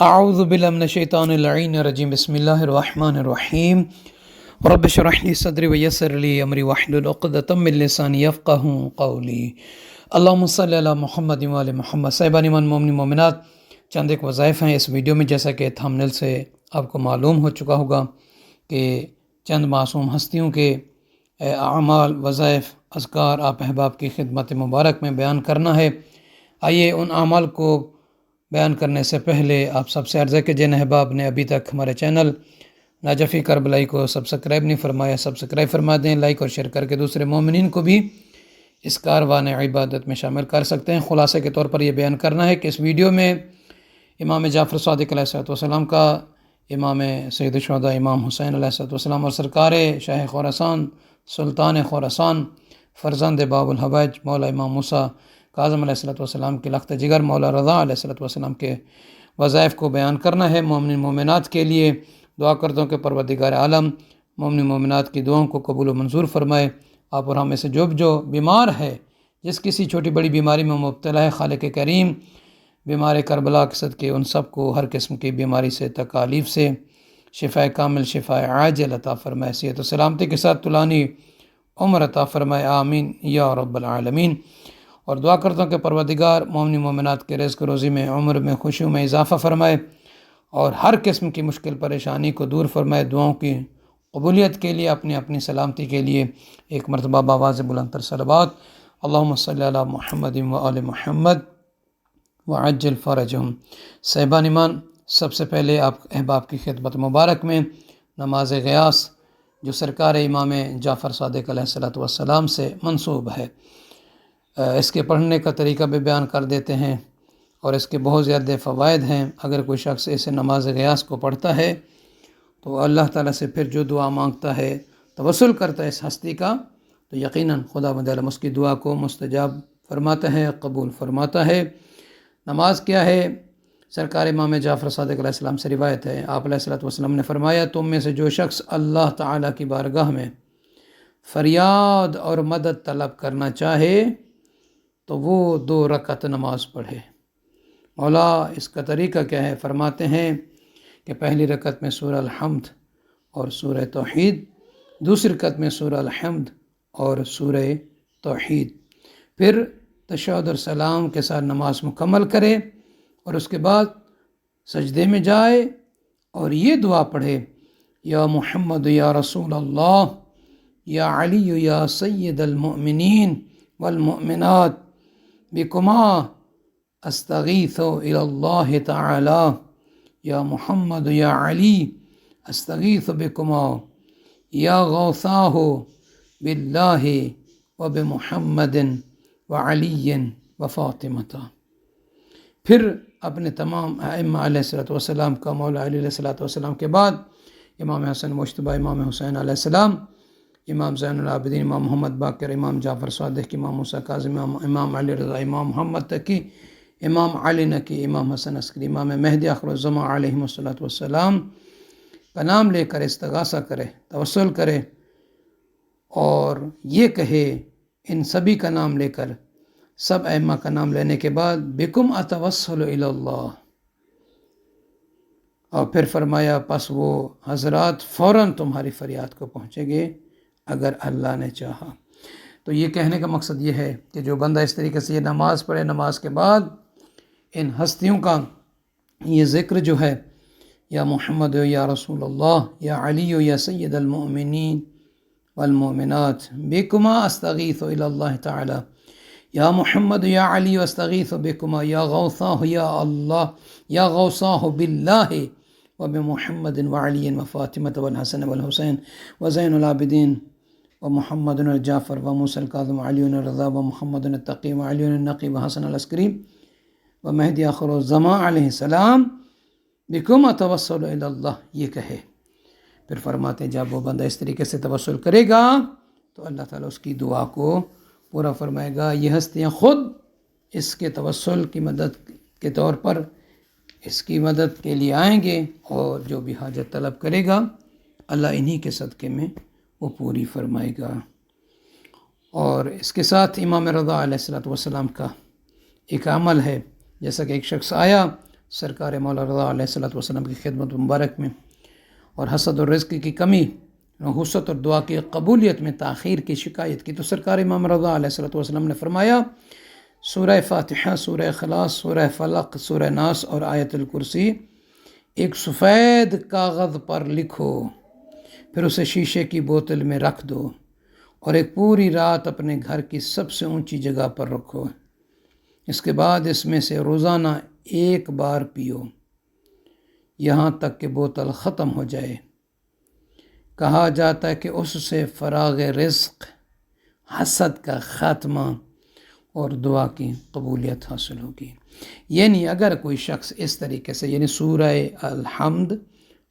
اعوذ باللہ من الشیطان اللعین الرجیم بسم اللہ الرحمن الرحیم رب اشرح لی صدری ویسر لی امری واحلل عقدۃ من لسانی یفقہوا قولی اللہم صلی علی محمد وعلی محمد۔ صاحبان ایمان مومنین مومنات، چند ایک وظائف ہیں اس ویڈیو میں، جیسا کہ تھمبنیل سے آپ کو معلوم ہو چکا ہوگا کہ چند معصوم ہستیوں کے اعمال، وظائف، اذکار آپ احباب کی خدمت مبارک میں بیان کرنا ہے۔ آئیے ان اعمال کو بیان کرنے سے پہلے آپ سب سے عرض ہے کہ جن احباب نے ابھی تک ہمارے چینل ناجفی کربلائی کو سبسکرائب نہیں فرمایا، سبسکرائب فرما دیں، لائک اور شیئر کر کے دوسرے مومنین کو بھی اس کاروان عبادت میں شامل کر سکتے ہیں۔ خلاصے کے طور پر یہ بیان کرنا ہے کہ اس ویڈیو میں امام جعفر صادق علیہ السلام کا، امام سید الشہداء امام حسین علیہ السلام اور سرکار شاہ خراسان سلطان خراسان فرزند باب الحوائج مولا امام موسیٰ کاظم علیہ السلام کے لخت جگر مولا رضا علیہ السلام کے وظائف کو بیان کرنا ہے۔ مومن مومنات کے لیے دعا کرتا ہوں کہ پروردگار عالم مومن مومنات کی دعاؤں کو قبول و منظور فرمائے۔ آپ اور ہم میں سے جو بیمار ہے، جس کسی چھوٹی بڑی بیماری میں مبتلا ہے، خالق کریم بیمار کربلا کے صدقے ان سب کو ہر قسم کی بیماری سے، تکالیف سے شفا کامل، شفا عاجل عطا فرمائے، صحت و سلامتی کے ساتھ طولانی عمر عطا فرمائے، آمین یا رب العالمین۔ اور دعا کرتا ہوں کہ پروردگار مومن مومنات کے رزق روزی میں، عمر میں، خوشیوں میں اضافہ فرمائے اور ہر قسم کی مشکل پریشانی کو دور فرمائے۔ دعاؤں کی قبولیت کے لیے اپنی سلامتی کے لیے ایک مرتبہ بآواز بلند تر صلوات، اللہم صلی علی محمد وآل محمد وعجل فرجہم۔ صاحبان ایمان، سب سے پہلے آپ احباب کی خدمت مبارک میں نماز غیاث جو سرکار امام جعفر صادق علیہ السلام سے منسوب ہے، اس کے پڑھنے کا طریقہ بھی بیان کر دیتے ہیں اور اس کے بہت زیادہ فوائد ہیں۔ اگر کوئی شخص اسے نماز غیاث کو پڑھتا ہے تو اللہ تعالیٰ سے پھر جو دعا مانگتا ہے، توسل کرتا ہے اس ہستی کا، تو یقیناً خداوند عالم اس کی دعا کو مستجاب فرماتا ہے، قبول فرماتا ہے۔ نماز کیا ہے؟ سرکار امام جعفر صادق علیہ السلام سے روایت ہے، آپ علیہ السلام نے فرمایا، تم میں سے جو شخص اللہ تعالیٰ کی بارگاہ میں فریاد اور مدد طلب کرنا چاہے تو وہ 2 رکعت نماز پڑھے۔ مولا اس کا طریقہ کیا ہے؟ فرماتے ہیں کہ پہلی رکعت میں سورہ الحمد اور سورہ توحید، دوسری رکعت میں سورہ الحمد اور سورہ توحید، پھر تشہد اور سلام کے ساتھ نماز مکمل کرے اور اس کے بعد سجدے میں جائے اور یہ دعا پڑھے، یا محمد یا رسول اللہ، یا علی یا سید المؤمنین والمؤمنات، بکما استغیث الی اللہ تعالی، یا محمد یا علی استغیث بکما، یا غوثاہ باللہ وبمحمد وعلی وفاطمہ۔ پھر اپنے تمام ائمہ علیہ السلام کا، مولا علی علیہ السلام کے بعد امام حسن مجتبیٰ، امام حسین علیہ السلام، امام زین العابدین، امام محمد باقر، امام جعفر صادق، امام موسیٰ کاظم، امام علی رضا، امام محمد تقی، امام علی نقی، امام حسن عسکری، امام مہدی آخر الزمان علیہ السلام کا نام لے کر استغاثہ کرے، توسل کرے اور یہ کہے، ان سبھی کا نام لے کر، سب ائمہ کا نام لینے کے بعد، بکم اتوسل الی اللہ، اور پھر فرمایا پس وہ حضرات فوراً تمہاری فریاد کو پہنچیں گے اگر اللہ نے چاہا۔ تو یہ کہنے کا مقصد یہ ہے کہ جو بندہ اس طریقے سے یہ نماز پڑھے، نماز کے بعد ان ہستیوں کا یہ ذکر جو ہے، یا محمد یا رسول اللہ، یا علی یا سید المؤمنین والمؤمنات، بکما استغیث الی اللہ تعالی، یا محمد یا علی استغیث بکما، یا غوثاہ یا اللہ، یا غوثاہ باللہ وبمحمد وعلی وفاطمہ والحسن والحسین وزین العابدین ومحمد الجعفر وموسیٰ الکاظم وعلی الرضا ومحمد التقی وعلی النقی وحسن العسکری ومہدی آخر الزمان علیہ السلام، بکم اتوسل الی اللہ، یہ کہے۔ پھر فرماتے ہیں جب وہ بندہ اس طریقے سے توسل کرے گا تو اللہ تعالیٰ اس کی دعا کو پورا فرمائے گا۔ یہ ہستیاں خود اس کے توسل کی مدد کے طور پر اس کی مدد کے لیے آئیں گے اور جو بھی حاجت طلب کرے گا اللہ انہی کے صدقے میں وہ پوری فرمائے گا۔ اور اس کے ساتھ امام رضا علیہ السلام کا ایک عمل ہے، جیسا کہ ایک شخص آیا سرکار مولا رضا علیہ الصلوۃ والسلام کی خدمت مبارک میں، اور حسد اور رزق کی کمی، نحوست اور دعا کی قبولیت میں تاخیر کی شکایت کی، تو سرکار امام رضا علیہ الصلوۃ والسلام نے فرمایا سورہ فاتحہ، سورہ اخلاص، سورہ فلق، سورہ ناس اور آیت الکرسی ایک سفید کاغذ پر لکھو، پھر اسے شیشے کی بوتل میں رکھ دو اور ایک پوری رات اپنے گھر کی سب سے اونچی جگہ پر رکھو۔ اس کے بعد اس میں سے روزانہ ایک بار پیو یہاں تک کہ بوتل ختم ہو جائے۔ کہا جاتا ہے کہ اس سے فراغ رزق، حسد کا خاتمہ اور دعا کی قبولیت حاصل ہوگی۔ یعنی اگر کوئی شخص اس طریقے سے، یعنی سورہ الحمد،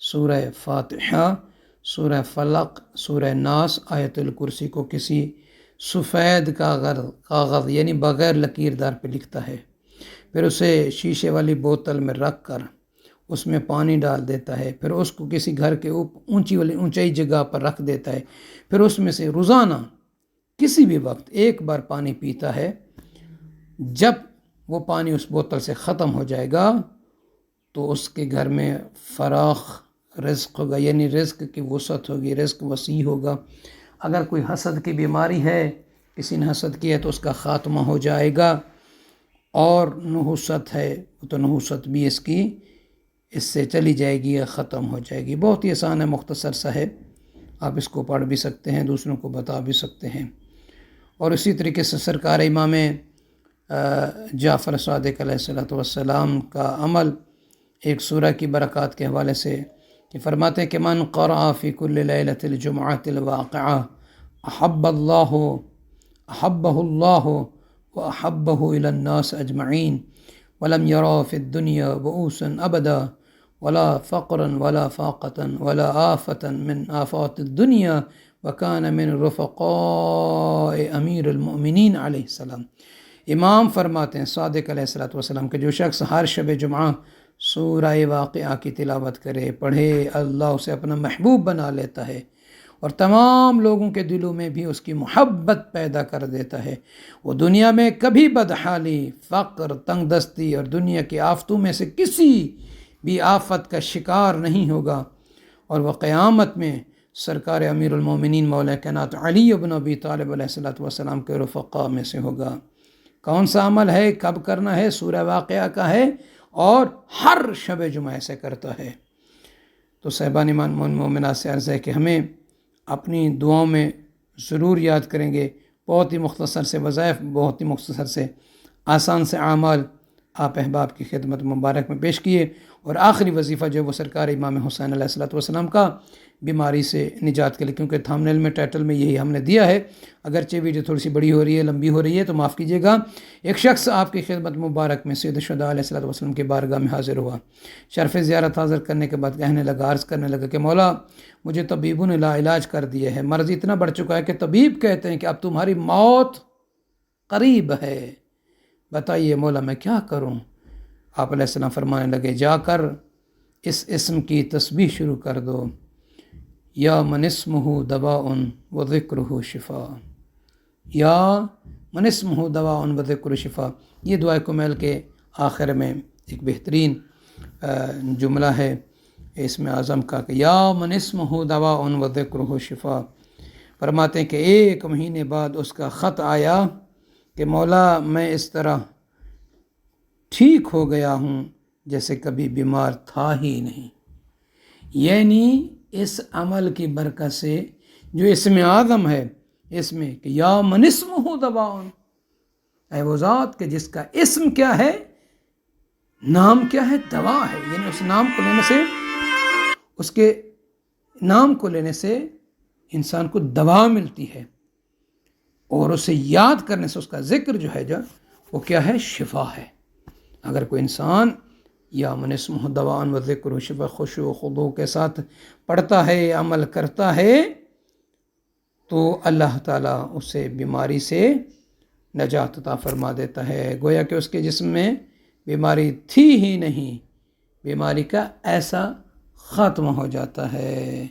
سورہ فاتحہ، سورہ فلق، سورہ ناس، آیت الکرسی کو کسی سفید کاغذ یعنی بغیر لکیردار پہ لکھتا ہے، پھر اسے شیشے والی بوتل میں رکھ کر اس میں پانی ڈال دیتا ہے، پھر اس کو کسی گھر کے اونچائی جگہ پر رکھ دیتا ہے، پھر اس میں سے روزانہ کسی بھی وقت ایک بار پانی پیتا ہے، جب وہ پانی اس بوتل سے ختم ہو جائے گا تو اس کے گھر میں فراخ رزق ہوگا، یعنی رزق کی وسعت ہوگی، رزق وسیع ہوگا۔ اگر کوئی حسد کی بیماری ہے، کسی نے حسد کیا ہے تو اس کا خاتمہ ہو جائے گا، اور نحوست ہے تو نحوست بھی اس سے چلی جائے گی یا ختم ہو جائے گی۔ بہت ہی آسان ہے، مختصر سا ہے، آپ اس کو پڑھ بھی سکتے ہیں، دوسروں کو بتا بھی سکتے ہیں۔ اور اسی طریقے سے سرکار امام جعفر صادق علیہ السلام کا عمل ایک سورہ کی برکات کے حوالے سے کہ فرماتے ہیں کہ من قرأ فی کل لیلۃ الجمعۃ الواقعہ احبہ اللہ واحبہ الی الناس اجمعین ولم یرا فی الدنیا بؤوسا ابدا ولا فقرا ولا فاقة ولا آفة من آفات الدنیا وکان من رفقاء امیر المؤمنین علیہ السلام۔ امام فرماتے ہیں صادق علیہ السلام کہ جو شخص ہر شب جمعہ سورہ واقعہ کی تلاوت کرے، پڑھے، اللہ اسے اپنا محبوب بنا لیتا ہے اور تمام لوگوں کے دلوں میں بھی اس کی محبت پیدا کر دیتا ہے۔ وہ دنیا میں کبھی بدحالی، فقر، تنگ دستی اور دنیا کی آفتوں میں سے کسی بھی آفت کا شکار نہیں ہوگا، اور وہ قیامت میں سرکار امیر المومنین مولا کائنات علی بن ابی طالب علیہ السلام کے رفقاء میں سے ہوگا۔ کون سا عمل ہے، کب کرنا ہے؟ سورہ واقعہ کا ہے، اور ہر شب جمعہ ایسے کرتا ہے۔ تو صاحبان ایمان مومنات سے عرض ہے کہ ہمیں اپنی دعاؤں میں ضرور یاد کریں گے۔ بہت ہی مختصر سے وظائف، بہت ہی مختصر سے آسان سے اعمال آپ احباب کی خدمت مبارک میں پیش کیے، اور آخری وظیفہ جو وہ سرکار امام حسین علیہ السلام کا بیماری سے نجات کے لیے، کیونکہ تھامنیل میں، ٹائٹل میں یہی ہم نے دیا ہے، اگرچہ ویڈیو تھوڑی سی بڑی ہو رہی ہے، لمبی ہو رہی ہے تو معاف کیجیے گا۔ ایک شخص آپ کی خدمت مبارک میں سید الشہداء علیہ السلام کی بارگاہ میں حاضر ہوا، شرف زیارت حاضر کرنے کے بعد کہنے لگا، عرض کرنے لگا کہ مولا مجھے طبیبوں نے لا علاج کر دیا ہے، مرض اتنا بڑھ چکا ہے کہ طبیب کہتے ہیں کہ اب تمہاری موت قریب ہے، بتائیے مولا میں کیا کروں؟ آپ علیہ السلام فرمانے لگے، جا کر اس اسم کی تسبیح شروع کر دو، یا من اسمہ دواء و ذکرہ شفا، یا من اسمہ دواء و ذکرہ شفا۔ یہ دعائے کمیل کے آخر میں ایک بہترین جملہ ہے اسم اعظم کا کہ یا من اسمہ دواء و ذکرہ شفا۔ فرماتے ہیں کہ 1 مہینے بعد اس کا خط آیا کہ مولا میں اس طرح ٹھیک ہو گیا ہوں جیسے کبھی بیمار تھا ہی نہیں۔ یعنی اس عمل کی برکت سے جو اسم اعظم ہے، اس میں کہ یا من اسمہ دواء، اے وہ ذات کہ جس کا اسم کیا ہے، نام کیا ہے، دوا ہے، یعنی اس نام کو لینے سے، اس کے نام کو لینے سے انسان کو دوا ملتی ہے، اور اسے یاد کرنے سے اس کا ذکر جو ہے وہ کیا ہے، شفا ہے۔ اگر کوئی انسان یا من اسمہ دواء و ذکر و شفا خشوع و خضوع کے ساتھ پڑھتا ہے، عمل کرتا ہے، تو اللہ تعالیٰ اسے بیماری سے نجات عطا فرما دیتا ہے، گویا کہ اس کے جسم میں بیماری تھی ہی نہیں، بیماری کا ایسا خاتمہ ہو جاتا ہے۔